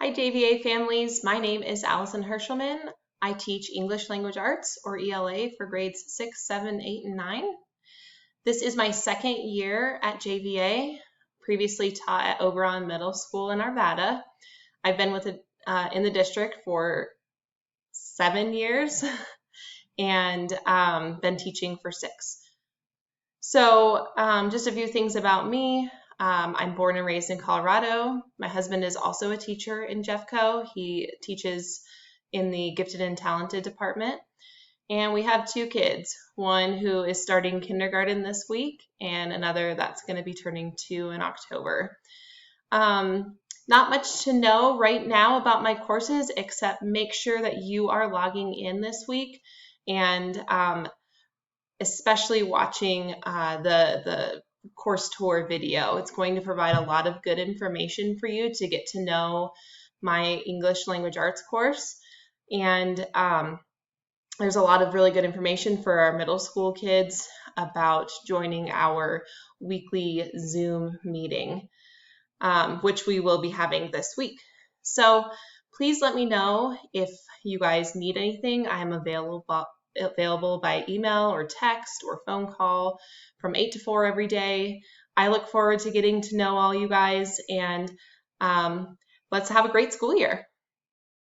Hi JVA families, my name is Allison Hershelman. I teach English Language Arts, or ELA, for grades 6, 7, 8, and 9. This is my second year at JVA, previously taught at Oberon Middle School in Arvada. I've been with in the district for 7 years and been teaching for 6. So just a few things about me. I'm born and raised in Colorado. My husband is also a teacher in Jeffco. He teaches in the gifted and talented department. And we have 2 kids, one who is starting kindergarten this week and another that's going to be turning 2 in October. Not much to know right now about my courses, except make sure that you are logging in this week and especially watching the course tour video. It's going to provide a lot of good information for you to get to know my English Language Arts course. And there's a lot of really good information for our middle school kids about joining our weekly Zoom meeting, which we will be having this week. So please let me know if you guys need anything. I'm available by email or text or phone call from 8 to 4 every day. I look forward to getting to know all you guys, and let's have a great school year.